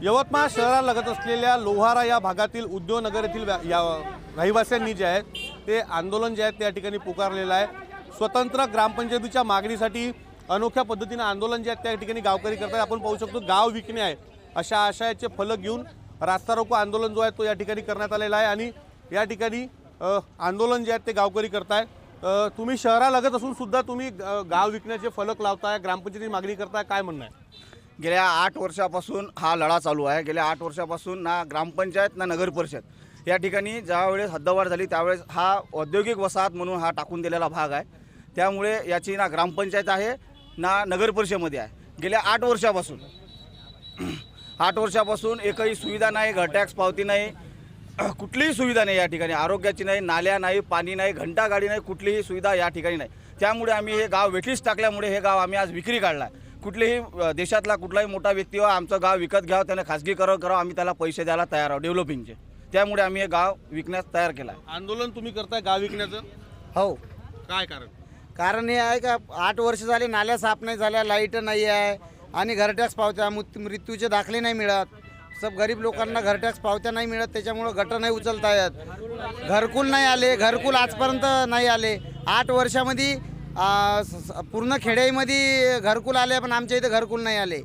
यवतमाळ शहरालगत असलेल्या लोहारा या भागातील उद्योगनगर येथील या रहिवाशांनी जे आहे ते आंदोलन जे आहे त्या ठिकाणी पुकारलेलं आहे। स्वतंत्र ग्रामपंचायतीच्या मागणीसाठी अनोख्या पद्धतीने आंदोलन जे आहे त्या ठिकाणी गावकरी करतात। आपण पाहू शकतो गाव विकणे आहे अशा आशयाचे फलक घेऊन रास्ता रोको आंदोलन जो आहे तो या ठिकाणी करण्यात आलेला आहे आणि या ठिकाणी आंदोलन जे आहे ते गावकरी करताय। तुम्ही शहरालगत असून सुद्धा तुम्ही गाव विकण्याचे फलक लावताय, ग्रामपंचायतीची मागणी करताय, काय म्हणणं आहे? गेल्या 8 वर्षापासून हा लढा चालू आहे। गेल्या 8 वर्षापासून ना ग्रामपंचायत ना नगर परिषद या ठिकाणी ज्यावेळेस हद्दवाढ झाली त्यावेळेस हा औद्योगिक वसाहत म्हणून हा टाकून दिलेला भाग आहे। त्यामुळे याची ना ग्रामपंचायत आहे ना नगर परिषदेमध्ये आहे। गेल्या 8 वर्षापासून एकही सुविधा नाही, घर टॅक्स पावती नाही, कुठलीही सुविधा नाही या ठिकाणी, आरोग्याची नाही, नाल्या नाही, पाणी नाही, घंटा गाडी नाही, कुठलीही सुविधा या ठिकाणी नाही। त्यामुळे आम्ही हे गाव वेठीस टाकल्यामुळे हे गाव आम्ही आज विक्री काढला आहे। कुठलीही देशातला कुठलाही मोठा व्यक्ती आमचं गाव विकत घ्यावं, त्याने खासगीकरण करावं, आम्ही त्याला पैसे द्यायला तयार आहोत डेव्हलपिंगचे। त्यामुळे आम्ही हे गाव विकण्यास तयार केलं आहे। आंदोलन तुम्ही करताय गाव विकण्याचं? हो, काय कारण हे आहे का 8 वर्ष झाले नाल्या साफ नाही झाल्या, लाईट नाही आहे आणि घर टॅक्स पावत्या, मृत्यूचे दाखले नाही मिळत। सब गरीब लोकांना घर टॅक्स पावत्या नाही मिळत, त्याच्यामुळे गटर नाही उचलता येत, घरकुल नाही आले, घरकुल आजपर्यंत नाही आले। 8 वर्षामध्ये पूर्ण खेड्यामध्ये घरकुल आले पण आमच्या इथे घरकुल नाही आले।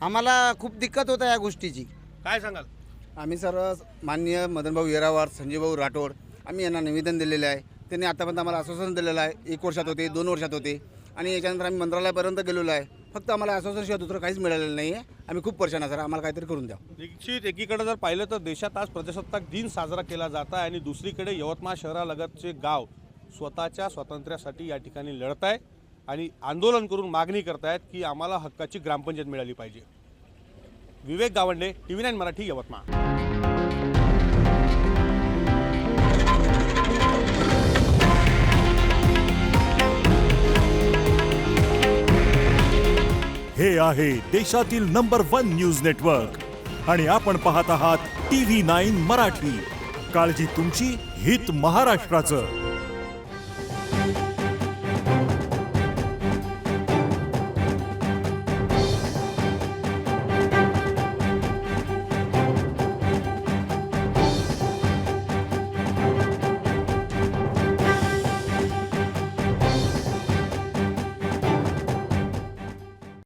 आम्हाला खूप दिक्कत होतं या गोष्टीची। काय सांगाल? आम्ही सर्व माननीय मदनभाऊ येरावार, संजयभाऊ राठोड आम्ही यांना निवेदन दिलेले आहे। त्यांनी आतापर्यंत आम्हाला आश्वासन दिलेलं आहे। 1 वर्षात होते, 2 वर्षात होते आणि याच्यानंतर आम्ही मंत्रालयापर्यंत गेलेलो आहे। फक्त आम्हाला आश्वासनशिवाय दुसरं काहीच मिळालेलं नाही आहे। आम्ही खूप परेशान आहे सर, आम्हाला काहीतरी करून द्या। निश्चित एकीकडे जर पाहिलं तर देशात आज प्रजासत्ताक दिन साजरा केला जात आहे आणि दुसरीकडे यवतमाळ शहरालगतचे गाव स्वतःच्या स्वातंत्र्यासाठी या ठिकाणी लढत आहे आणि आंदोलन करून मागणी करतायत की आम्हाला हक्काची ग्रामपंचायत मिळाली पाहिजे। विवेक गावंडे, TV9 मराठी, यवतमाळ। हे आहे देशातील नंबर 1 न्यूज नेटवर्क आणि आपण पाहत आहात TV9 मराठी। काळजी तुमची, हित महाराष्ट्राचं।